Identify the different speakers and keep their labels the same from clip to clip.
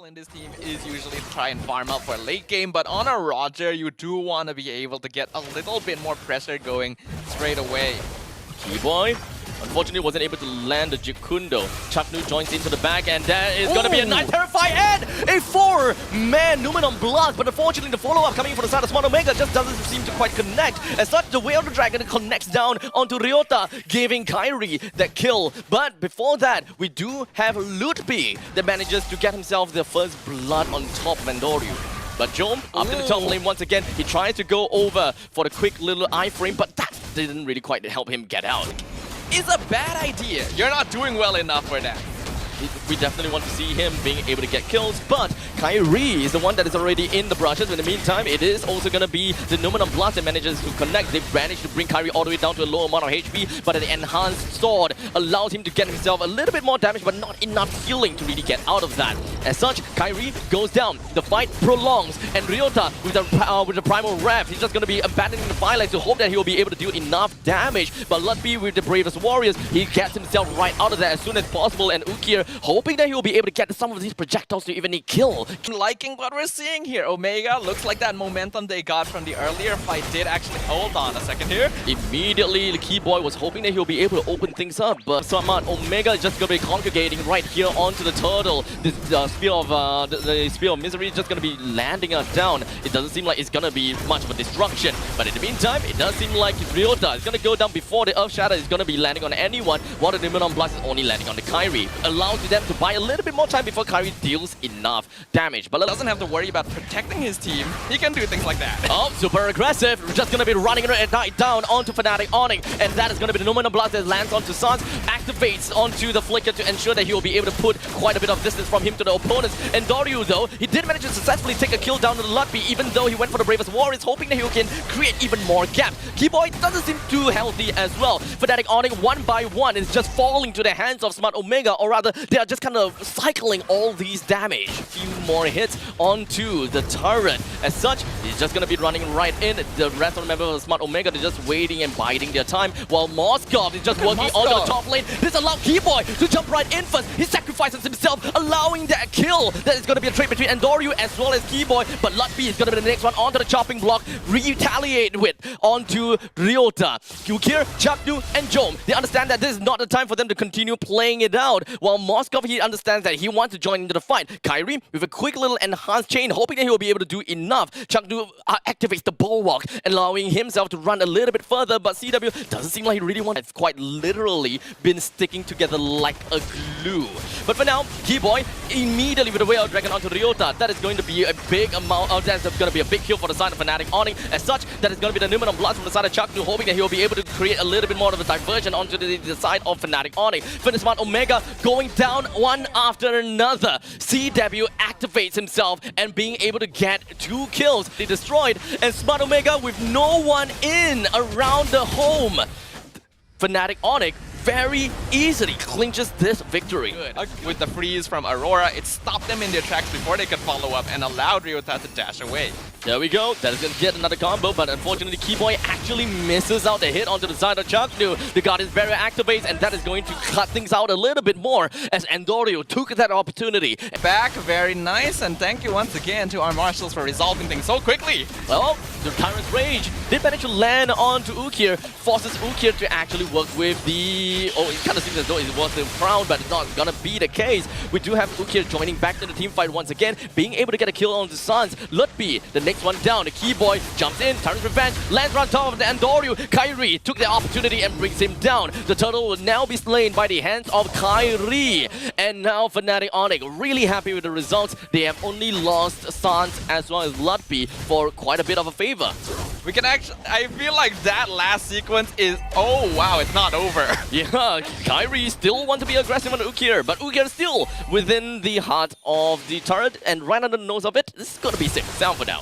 Speaker 1: in this team is usually to try and farm up for a late game, but on a Roger, you do want to be able to get a little bit more pressure going straight away.
Speaker 2: Kiboy, unfortunately, wasn't able to land the Chaknu. Chaknu joins into the back, and that is going to be a nice terrify and a 4-man Numenon block. But unfortunately, the follow-up coming from the side of Smart Omega just doesn't seem to quite connect. As such, the Way of the Dragon connects down onto Ryota, giving Kairi that kill. But before that, we do have mlbb that manages to get himself the first blood on top of Andoryu. But Jom, up to the top lane once again, he tries to go over for the quick little iframe, but that didn't really quite help him get out.
Speaker 1: It's a bad idea. You're not doing well enough for that.
Speaker 2: We definitely want to see him being able to get kills, but Kairi is the one that is already in the brushes. In the meantime, it is also going to be the Numenon Blast that manages to connect. They've managed to bring Kairi all the way down to a low amount of HP, but the enhanced sword allows him to get himself a little bit more damage, but not enough healing to really get out of that. As such, Kairi goes down. The fight prolongs, and Ryota with the Primal Wrath, he's just going to be abandoning the firelight to hope that he will be able to deal enough damage. But mlbb with the bravest warriors, he gets himself right out of there as soon as possible, and Ukir hoping that he will be able to get some of these projectiles to even kill.
Speaker 1: Liking what we're seeing here. Omega looks like that momentum they got from the earlier fight did actually hold on a second here.
Speaker 2: Immediately, the Kiboy was hoping that he'll be able to open things up, but Smart Omega is just going to be congregating right here onto the turtle. This spear of the spear of misery is just going to be landing down. It doesn't seem like it's going to be much of a destruction, but in the meantime, it does seem like Ryota is going to go down before the Earth Shatter is going to be landing on anyone, while the Numenon Blast is only landing on the Kairi, allowing them to buy a little bit more time before Kairi deals enough damage. But
Speaker 1: doesn't have to worry about protecting his team. He can do things like that.
Speaker 2: Oh, super aggressive. We're just going to be running it down onto Fnatic Onic, and that is going to be the Numenon Blast that lands onto Sans, activates onto the Flicker to ensure that he will be able to put quite a bit of distance from him to the opponents. And Doryu, though, he did manage to successfully take a kill down to the mlbb, even though he went for the Bravest Warriors, hoping that he can create even more gaps. Kiboy doesn't seem too healthy as well. Fnatic Onic, one by one, is just falling to the hands of Smart Omega, or rather, they are just kind of cycling all these damage. A few more hits onto the turret. As such, he's just going to be running right in. The rest of the members of Smart Omega, they're just waiting and biding their time, while Moskov is just working onto the top lane. This allows Kiboy to jump right in first. He sacrifices himself, allowing that kill. That is going to be a trade between Andoryu as well as Kiboy, but mlbb is going to be the next one onto the chopping block, retaliate with onto Ryota. Ukir, Chaknu, and Jom, they understand that this is not the time for them to continue playing it out, while Moskov, he understands that he wants to join into the fight. Kairi, with a quick little enhanced chain, hoping that he will be able to do enough. Chaknu activates the bulwark, allowing himself to run a little bit further, but CW doesn't seem like he really wants. It's quite literally been sticking together like a glue. But for now, Kiboy immediately with the Way of Dragon onto Ryota. That is going to be a big amount of, that's going to be a big kill for the side of Fnatic Onic. As such, that is going to be the Numenon Blast from the side of Chaknu, hoping that he will be able to create a little bit more of a diversion onto the side of Fnatic Onic. For Smart Omega going down one after another. CW activates himself and being able to get 2 kills. They destroyed, and Smart Omega with no one in around the home. Fnatic Onic very easily clinches this victory.
Speaker 1: Good. With the freeze from Aurora, it stopped them in their tracks before they could follow up and allowed Ryota to dash away.
Speaker 2: There we go. That is going to get another combo, but unfortunately, Kiboy actually misses out the hit onto the side of Chaknu. The Guardian's Barrier activates, and that is going to cut things out a little bit more as Andoryu took that opportunity.
Speaker 1: Back, very nice, and thank you once again to our marshals for resolving things so quickly.
Speaker 2: Well, the Tyrant's Rage did manage to land onto Ukir, forces Ukir to actually work with the... Oh, it kind of seems as though it was the crown, but it's not gonna be the case. We do have Ukir joining back to the team fight once again, being able to get a kill on the Sans. mlbb, the next one down. The Kiboy jumps in, Tyrant's Revenge, lands on top of the Andoryu. Kairi took the opportunity and brings him down. The turtle will now be slain by the hands of Kairi. And now Fnatic Onic really happy with the results. They have only lost Sans as well as mlbb for quite a bit of a favor.
Speaker 1: We can actually, I feel like that last sequence is, oh wow, it's not over.
Speaker 2: Yeah, Kairi still want to be aggressive on Ukir, but Ukir still within the heart of the turret and right under the nose of it. This is going to be safe and sound for now.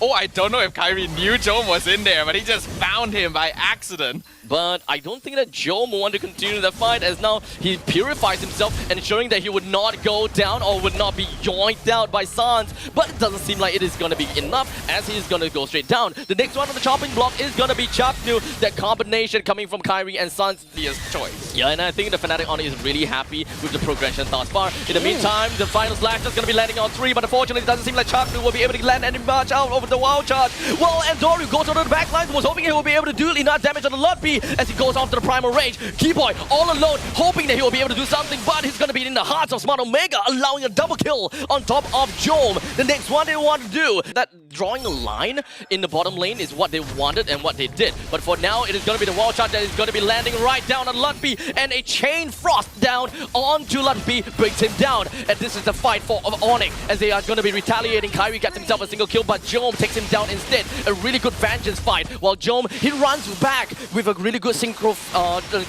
Speaker 1: Oh, I don't know if Kyrie knew Jome was in there, but he just found him by accident.
Speaker 2: But I don't think that Jome will want to continue the fight, as now he purifies himself, ensuring that he would not go down or would not be yoinked out by Sans. But it doesn't seem like it is going to be enough, as he's going to go straight down. The next one on the chopping block is going to be Chaknu. That combination coming from Kyrie and Sans.
Speaker 1: His choice.
Speaker 2: Yeah, and I think the Fnatic Onic is really happy with the progression thus far. In the meantime, the final slash is going to be landing on 3, but unfortunately it doesn't seem like Chaknu will be able to land any much out over the wild charge. Well, and Doru goes onto the backline, was hoping he will be able to do enough damage on the Lutby as he goes onto the primal range. Kiboy all alone, hoping that he will be able to do something, but he's going to be in the hearts of Smart Omega, allowing a double kill on top of Jome. The next one they want to do, that drawing a line in the bottom lane is what they wanted and what they did. But for now, it is going to be the wild charge that is going to be landing right down on Lutby, and a chain frost down onto Lutby brings him down. And this is the fight for Onic, as they are going to be retaliating. Kyrie gets himself a single kill, but Jome takes him down instead. A really good vengeance fight, while Jome, he runs back with a really good synchro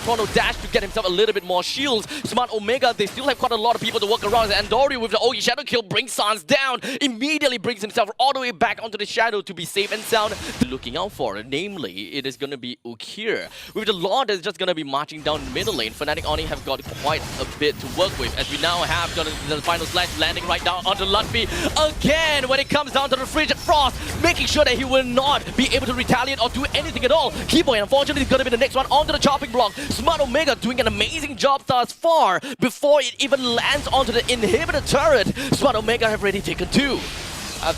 Speaker 2: chrono dash to get himself a little bit more shields. Smart Omega, they still have quite a lot of people to work around, and Dory with the OG shadow kill brings Sans down, immediately brings himself all the way back onto the shadow to be safe and sound. Looking out for it, namely, it is going to be Ukir. With the Lord that's just going to be marching down the middle lane, Fnatic Onic have got quite a bit to work with, as we now have got the final slash landing right down onto Lutby. Again, when it comes down to the Frigid Frost, making sure that he will not be able to retaliate or do anything at all. Kiboy, unfortunately, is going to be the next one onto the chopping block. Smart Omega doing an amazing job thus far before it even lands onto the inhibitor turret. Smart Omega have already taken 2.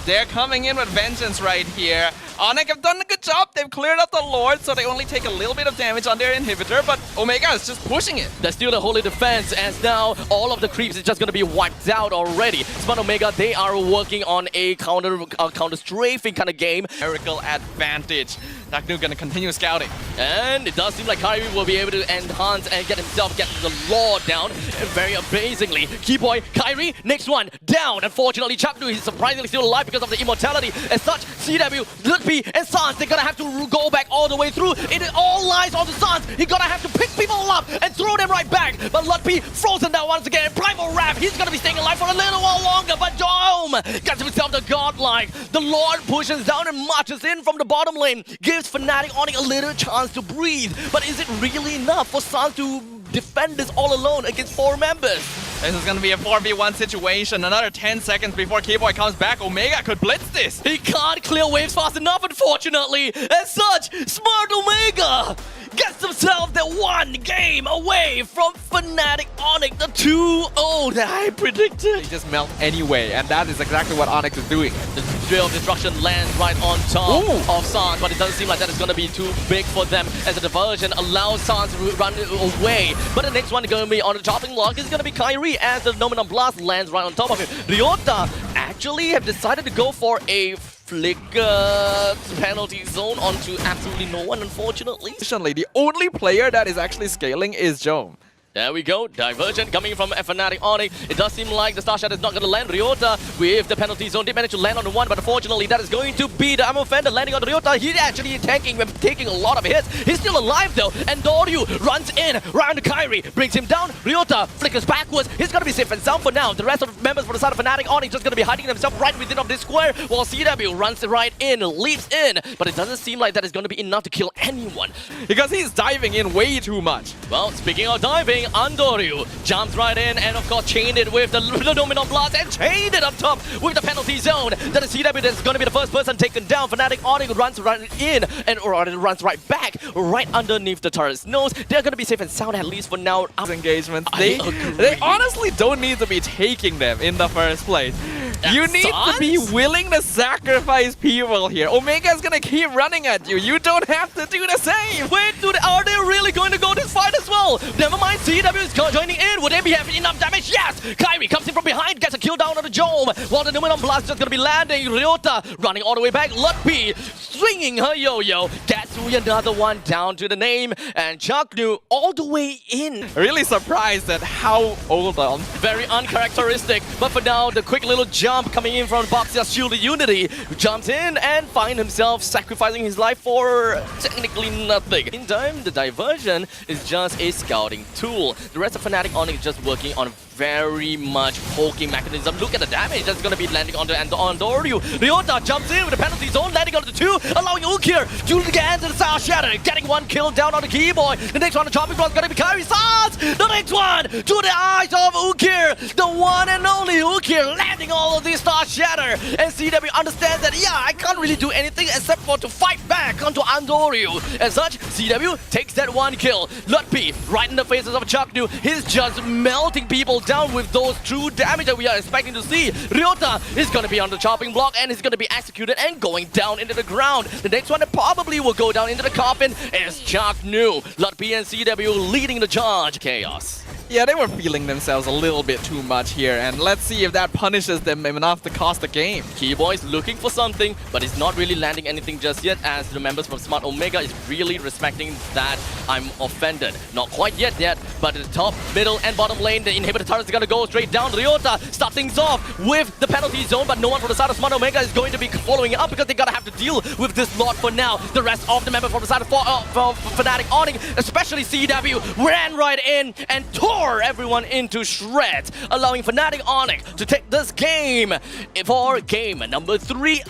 Speaker 1: They're coming in with vengeance right here. Onic have done a good job. They've cleared up the Lord, so they only take a little bit of damage on their inhibitor, but Omega is just pushing it.
Speaker 2: There's still a holy defense, as now all of the creeps is just going to be wiped out already. Smart Omega, they are working on a counter-strafing kind of game.
Speaker 1: Miracle advantage. Chaknu gonna continue scouting.
Speaker 2: And it does seem like Kyrie will be able to enhance and get the Lord down. And very amazingly, Kiboy, Kyrie, next one, down. Unfortunately, Chaknu is surprisingly still alive because of the immortality. As such, CW, Lutby, and Sans, they're gonna have to go back all the way through. It all lies on the Sans. He's gonna have to pick people up and throw them right back. But Lutby frozen down once again. Primal Wrath, he's gonna be staying alive for a little while longer. But Jome gets himself the godlike. The Lord pushes down and marches in from the bottom lane. Gives Fnatic Onic a little chance to breathe. But is it really enough for Sans to defend this all alone against 4 members?
Speaker 1: This is gonna be a 4v1 situation. Another 10 seconds before Kiboy comes back. Omega could blitz this.
Speaker 2: He can't clear waves fast enough, unfortunately. As such, Smart Omega gets himself the 1 game away from Fnatic Onic, the 2-0 that I predicted.
Speaker 1: They just melt anyway, and that is exactly what Onyx is doing.
Speaker 2: The Drill of Destruction lands right on top of Sans, but it doesn't seem like that is going to be too big for them, as the diversion allows Sans to run away. But the next one going to be on the chopping block is going to be Kyrie, as the Nominal Blast lands right on top of him. Ryota actually have decided to go for a flicker penalty zone onto absolutely no one, unfortunately.
Speaker 1: The only player that is actually scaling is Jome.
Speaker 2: There we go, Divergent coming from Fnatic Onic. It does seem like the Star Shot is not going to land. Ryota with the penalty zone did manage to land on the 1, but unfortunately that is going to be the Ammo Fender landing on Ryota. He's actually tanking and taking a lot of hits. He's still alive though, and Doryu runs in, round to Kyrie, brings him down. Ryota flickers backwards. He's going to be safe and sound for now. The rest of the members for the side of Fnatic Onic just going to be hiding themselves right within of this square, while CW runs right in, leaps in, but it doesn't seem like that is going to be enough to kill anyone.
Speaker 1: Because he's diving in way too much.
Speaker 2: Well, speaking of diving, Andoryu jumps right in and of course chained it with the Dominant Blast and chained it up top with the penalty zone. That is CW that's going to be the first person taken down. Fnatic Onic runs right in and runs right back, right underneath the turret's nose. They're going to be safe and sound at least for now.
Speaker 1: Engagements. They honestly don't need to be taking them in the first place. You need to be willing to sacrifice people here. Omega's gonna keep running at you. You don't have to do the same.
Speaker 2: Wait, dude, are they really going to go this fight as well? Never mind, CW is joining in. Would they be having enough damage? Yes! Kyrie comes in from behind, gets a kill down on the Jome, while the Numenon Blast is just gonna be landing. Ryota running all the way back. Lutby swinging her yo-yo. Gets another one down to the name. And Chaknu all the way in.
Speaker 1: Really surprised at how old on.
Speaker 2: Very uncharacteristic. But for now, the quick little jump coming in from Boxia's Shielded Unity. Jumps in and finds himself sacrificing his life for technically nothing. Meantime, the diversion is just a scouting tool. The rest of Fnatic Onic is just working on very much poking mechanism. Look at the damage that's going to be landing onto Andoryu. Ryota jumps in with the penalty zone, landing onto the 2, allowing Ukir to get into the South Shadow, getting 1 kill down on the Kiboy. The next one, the chopping block is going to be Kairi Sans. The next one, to the eyes of Ukir, the one and only Ukir, landing all of these Star Shatter. And CW understands that, yeah, I can't really do anything except for to fight back onto Andoryu. As such, CW takes that 1 kill. Lutpi, right in the faces of Chaknu, he's just melting people down with those true damage that we are expecting to see. Ryota is going to be on the chopping block and he's going to be executed and going down into the ground. The next one that probably will go down into the coffin is Chaknu. Lutpi and CW leading the charge. Chaos.
Speaker 1: Yeah, they were feeling themselves a little bit too much here, and let's see if that punishes them enough to cost the game.
Speaker 2: Kiboy's looking for something, but he's not really landing anything just yet, as the members from Smart Omega is really respecting that I'm offended. Not quite yet, but at the top, middle, and bottom lane, the inhibitor turrets are going to go straight down. Ryota start things off with the penalty zone, but no one from the side of Smart Omega is going to be following it up because they're going to have to deal with this lot for now. The rest of the members from the side of Fnatic Onic, especially CW, ran right in and tore everyone into shreds, allowing Fnatic Onic to take this game for game number 3.